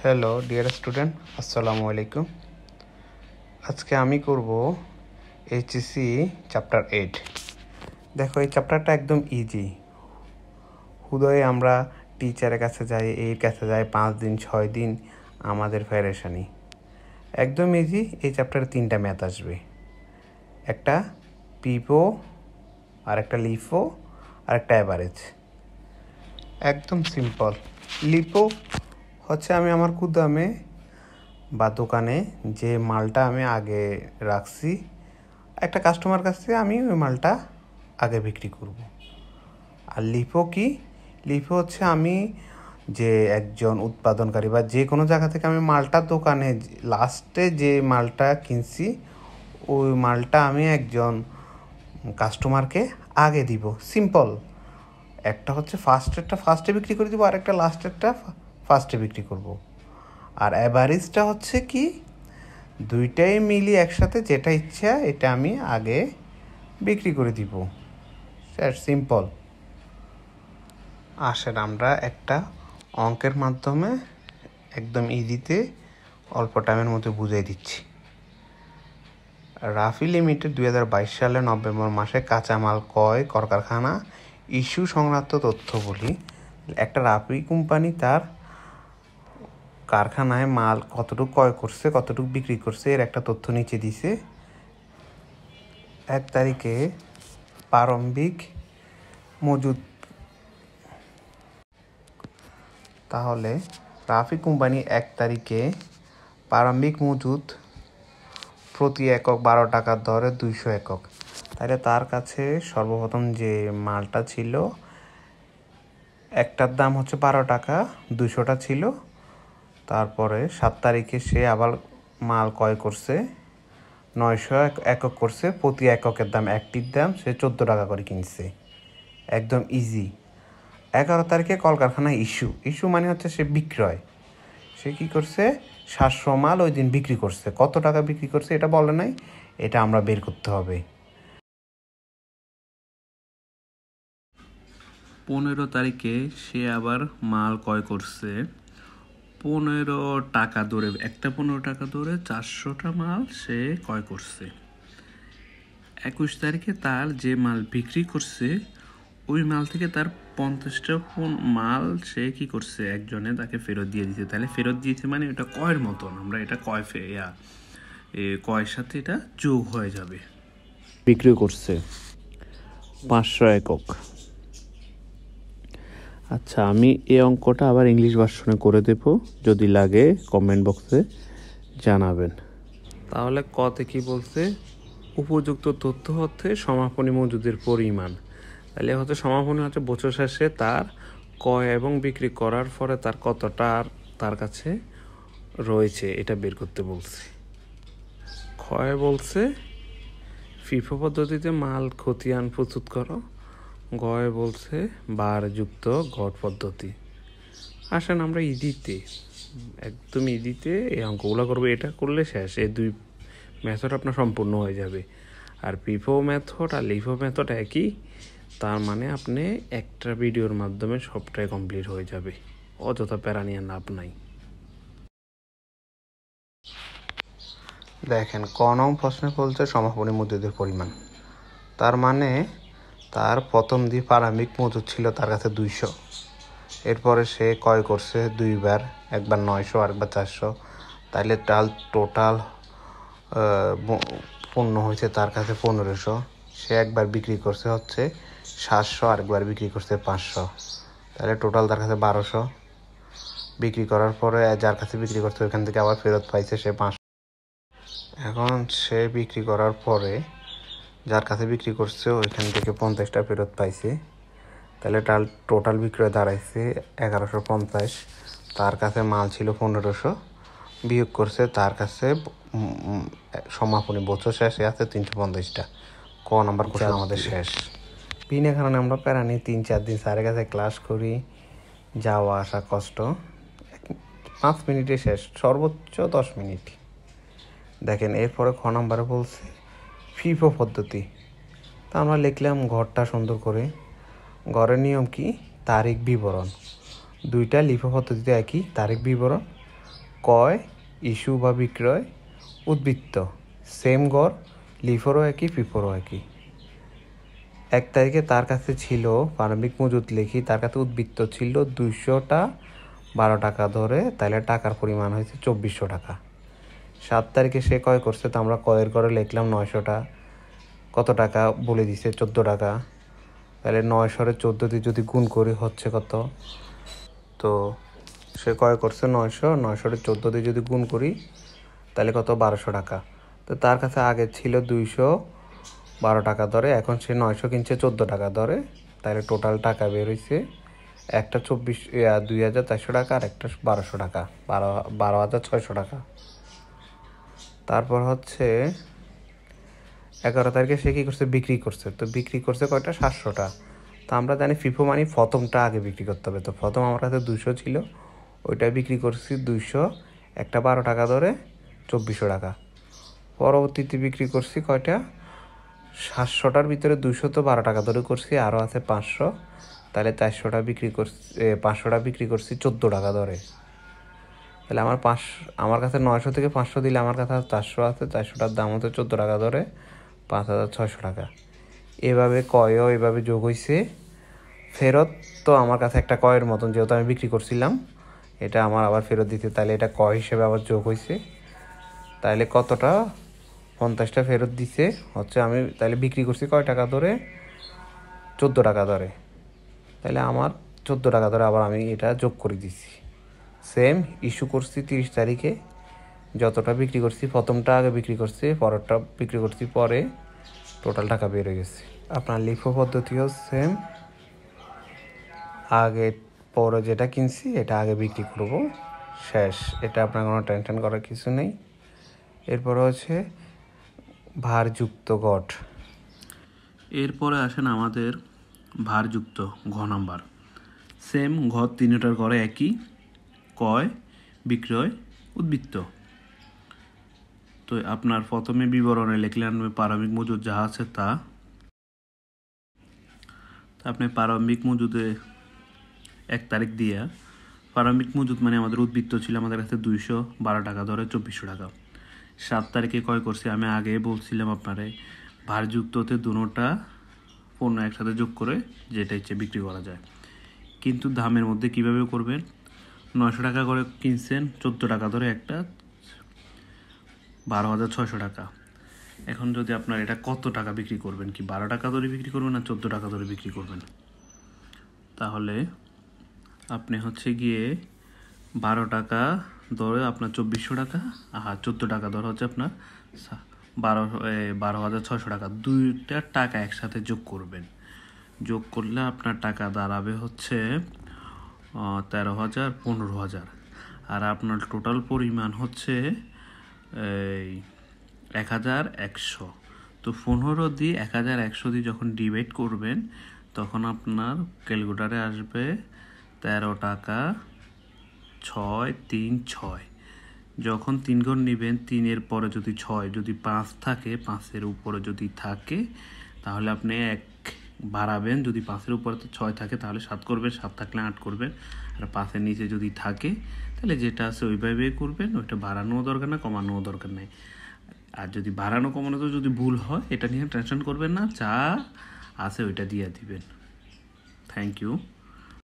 Hello dear student, আসসালামু আলাইকুম। আজকে আমি করব এইচএসসি চ্যাপ্টার 8। দেখো, এই চ্যাপ্টারটা একদম ইজি। হুদয়ে আমরা টিচারের কাছে যাই, এর কাছে যাই, 5 দিন 6 দিন আমাদের ফেরেশানি। একদম ইজি। এই চ্যাপ্টারে 3টা ম্যাথ আসবে, একটা পিপো, আর একটা লিফো, আর একটা অ্যাভারেজ। একদম সিম্পল। লিপো হচ্ছে আমি আমার গুদামে বা দোকানে যে মালটা আমি আগে রাখছি, একটা কাস্টমার কাছে আমি ওই মালটা আগে বিক্রি করব। আর লিফো কি? লিফো হচ্ছে আমি যে একজন উৎপাদনকারী বা যে কোনো জায়গা থেকে আমি মালটা দোকানে লাস্টে যে মালটা কিনছি, ওই মালটা আমি একজন কাস্টমারকে আগে দিব। সিম্পল। একটা হচ্ছে ফার্স্টে বিক্রি করে দিব, আর একটা লাস্টেরটা ফার্স্টে বিক্রি করব। আর অ্যাভারেজটা হচ্ছে কি, দুইটাই মিলি একসাথে যেটা ইচ্ছা এটা আমি আগে বিক্রি করে দিব। Sir simple. আসেন আমরা একটা অঙ্কের মাধ্যমে একদম ইজিতে অল্প টাইমের মধ্যে বুঝিয়ে দিচ্ছি। রাফি লিমিটেড 2022 সালে নভেম্বর মাসে কাঁচামাল ক্রয় কলকারখানা ইস্যু সংক্রান্ত তথ্য বলি। একটা রাফি কোম্পানি তার কারখানায় মাল কতটুকু ক্রয় করছে, কতটুকু বিক্রি করছে, এর একটা তথ্য নিচে দিছে। 1 তারিখে প্রারম্ভিক মজুদ। তাহলে রাফি কোম্পানি 1 তারিখে প্রারম্ভিক মজুদ প্রতি একক 12 টাকার দরে 200 একক। তাহলে তার কাছে সর্বপ্রথম যে মালটা ছিল, একটার দাম হচ্ছে 12 টাকা, 200টা ছিল। তারপরে 7 তারিখে সে আবার মাল ক্রয় করছে, 900 একক করছে। প্রতি এককের দাম, একটির দাম সে 14 টাকা করে কিনছে। একদম ইজি। 11 তারিখে কলকারখানায় ইস্যু মানে হচ্ছে সে বিক্রয়। সে কী করছে, 700 মাল ওই দিন বিক্রি করছে। কত টাকা বিক্রি করছে এটা বলে নাই, এটা আমরা বের করতে হবে। 15 তারিখে সে আবার মাল ক্রয় করছে 15 টাকা দরে, একটা 15 টাকা দরে 400টা মাল সে ক্রয় করছে। 21 তারিখে তার যে মাল বিক্রি করছে, ওই মাল থেকে তার 50টা মাল সে কি করছে, একজনে তাকে ফেরত দিয়ে দিতে। তাহলে ফেরত দিয়েছে মানে এটা ক্রয়ের মতন, আমরা এটা ক্রয়ের সাথে এটা যোগ হয়ে যাবে। বিক্রি করছে 500 একক। আচ্ছা, আমি এই অঙ্কটা আবার ইংলিশ ভার্সনে করে দেব, যদি লাগে কমেন্ট বক্সে জানাবেন। তাহলে কতে কি বলছে, উপযুক্ত তথ্য হচ্ছে সমাপনী মজুদের পরিমাণ। তাহলে হচ্ছে সমাপনী হচ্ছে বছর শেষে তার ক্রয় এবং বিক্রি করার পরে তার কতটা তার কাছে রয়েছে এটা বের করতে বলছে। ক্ষয় বলছে ফিফো পদ্ধতিতে মাল খতিয়ান প্রস্তুত করো। গয় বলছে বারযুক্ত ঘট পদ্ধতি। আসেন আমরা একদম ইজিতে এই অঙ্কগুলো করবো। এটা করলে শেষ, এই 2 মেথড আপনার সম্পূর্ণ হয়ে যাবে। আর পিফো মেথড আর লিফো মেথড একই, তার মানে আপনি একটা ভিডিওর মাধ্যমে সবটাই কমপ্লিট হয়ে যাবে। অযথা প্যারা নিয়ে লাভ নাই। দেখেন, ক নং প্রশ্নে বলছে সমাপনী মজুদের পরিমাণ। তার মানে তার প্রথম দিয়ে প্রারম্ভিক মজুদ ছিল তার কাছে 200। এরপরে সে ক্রয় করছে 2 বার, একবার 900 আরেকবার 400। তাইলে টোটাল পণ্য হয়েছে তার কাছে 1500। সে একবার বিক্রি করছে হচ্ছে 700, আরেকবার বিক্রি করছে 500। তাহলে টোটাল তার কাছে 1200। বিক্রি করার পরে যার কাছে বিক্রি করছে ওইখান থেকে আবার ফেরত পাইছে সে 500। এখন সে বিক্রি করার পরে যার কাছে বিক্রি করছে ওইখান থেকে 50টা ফেরত পাইছে। তাহলে টোটাল বিক্রয় দাঁড়াইছে 1150। তার কাছে মাল ছিল 1500, বিয়োগ করছে তার কাছে সমাপনী বছর শেষে আছে 350টা। ক নাম্বার কোশ্চেন আমাদের শেষ। বিনা কারণে আমরা প্যারা নিই, 3-4 দিন স্যারের কাছে ক্লাস করি, যাওয়া আসা কষ্ট। 5 মিনিটে শেষ, সর্বোচ্চ 10 মিনিট। দেখেন, এরপরে খ নাম্বারে বলছে ফিফো পদ্ধতি। তা আমরা লিখলাম ঘরটা সুন্দর করে। ঘরের নিয়ম কি, তারিখ বিবরণ। 2টা লিফো পদ্ধতিতে একই, তারিখ বিবরণ ক্রয়, ইস্যু বা বিক্রয়, উদ্বৃত্ত সেম গড়, লিফোরও একই, ফিফোরও একই। 1 তারিখে তার কাছে ছিল প্রারম্ভিক মজুদ লিখি, তার কাছে উদ্বৃত্ত ছিল 200টা 12 টাকা ধরে, তাহলে টাকার পরিমাণ হয়েছে 2400 টাকা। 7 তারিখে সে ক্রয় করছে, তো আমরা ক্রয়ের করে লিখলাম 900টা, কত টাকা বলে দিছে 14 টাকা, তাহলে 900 এর 14 দিয়ে যদি গুণ করি হচ্ছে কত, তো সে ক্রয় করছে 900 এর 14 দিয়ে যদি গুণ করি তাহলে কত 1200 টাকা। তো তার কাছে আগে ছিল 212 টাকা দরে, এখন সে 900 কিনছে 14 টাকা দরে, তাহলে টোটাল টাকা বের হয়েছে একটা 24,400 টাকা আর একটা 1200 টাকা, 12,600 টাকা। তারপর হচ্ছে 11 তারিখে সে কী করছে, বিক্রি করছে, তো বিক্রি করছে কয়টা 700টা। তো আমরা জানি ফিফো মানে প্রথমটা আগে বিক্রি করতে হবে, তো প্রথম আমার কাছে 200 ছিল, ওইটা বিক্রি করছি 200, একটা 12 টাকা ধরে 2400 টাকা। পরবর্তীতে বিক্রি করছি কয়টা 700টার ভিতরে 200 তো 12 টাকা ধরে করছি, আরও আছে 500, তাহলে 400টা বিক্রি করছি, 500টা বিক্রি করছি 14 টাকা ধরে। তাহলে আমার কাছে 900 থেকে 500 দিলে আমার কাছে 400 আছে, 400টার দাম হচ্ছে 14 টাকা ধরে 5,600 টাকা। এভাবে কয়ও এভাবে যোগ হয়েছে। ফেরত তো আমার কাছে একটা কয়ের মতন, যেহেতু আমি বিক্রি করছিলাম, এটা আমার আবার ফেরত দিতে, তাহলে এটা কয় হিসেবে আবার যোগ হয়েছে। তাহলে কতটা 50টা ফেরত দিছে হচ্ছে, আমি তাহলে বিক্রি করছি কয় টাকা ধরে 14 টাকা ধরে, তাহলে আমার 14 টাকা ধরে আবার আমি এটা যোগ করে দিছি। সেম ইস্যু করছি 30 তারিখে, যতটা বিক্রি করছি প্রথমটা আগে বিক্রি করছি, পরেরটা বিক্রি করছি পরে, টোটাল টাকা বের হয়ে গেছে। আপনার লিফো পদ্ধতিও সেম, আগে পরে যেটা কিনছি এটা আগে বিক্রি করব, শেষ। এটা আপনার কোনো টেনশন করার কিছু নেই। এরপরে হচ্ছে ভারযুক্ত গড়। এরপরে আসেন আমাদের ভারযুক্ত ঘ নাম্বার। সেম ঘ তিনটার ঘরে একই, ক্রয়, বিক্রয়, উদ্বৃত্ত। তো আপনার প্রথমে বিবরণে লিখলেন প্রারম্ভিক মজুদ যা আছে তা। আপনি প্রারম্ভিক মজুদে 1 তারিখ দিয়ে, প্রারম্ভিক মজুদ মানে আমাদের উদ্বৃত্ত ছিল আমাদের কাছে 212 টাকা ধরে 2400 টাকা। 7 তারিখে ক্রয় করছি, আমি আগে বলছিলাম আপনারে ভারযুক্ততে দুটোটা পণ্য একসাথে যোগ করে যেটা হচ্ছে বিক্রি করা যায়। কিন্তু দামের মধ্যে কিভাবে করবেন, 900 টাকা করে কিনছেন, 14 টাকা ধরে একটা 12,600 টাকা। এখন যদি আপনার এটা কত টাকা বিক্রি করবেন, কি 12 টাকা ধরে বিক্রি করবেন না 14 টাকা ধরে বিক্রি করবেন, তাহলে আপনি হচ্ছে গিয়ে 12 টাকা ধরে আপনার 2400 টাকা, আর 14 টাকা ধরে হচ্ছে আপনার 12,600 টাকা, দুইটা টাকা একসাথে যোগ করবেন। যোগ করলে আপনার টাকা দাঁড়াবে হচ্ছে 13,000, 15,000, আর আপনার টোটাল পরিমাণ হচ্ছে 1,100। তো 15 দিয়ে 1,100 দিয়ে যখন ডিভাইড করবেন তখন আপনার ক্যালকুলেটারে আসবে 13 টাকা 636। যখন 3 ঘর নেবেন, 3-এর পরে যদি 6, যদি 5 থাকে, 5-এর উপরে যদি থাকে তাহলে আপনি 1 বাড়াবেন, যদি 5-এর উপরে 6 থাকে তাহলে 7 করবেন, 7 থাকলে 8 করবেন, আর 5-এর নিচে যদি থাকে তাহলে যেটা আছে ওইভাবে করবেন, ওইটা বাড়ানোও দরকার না, কমানোও দরকার নেই। আর যদি বাড়ানো কমানো তো যদি ভুল হয় এটা নিয়ে টেনশন করবেন না, যা আছে ওইটা দিয়ে দিবেন। Thank you.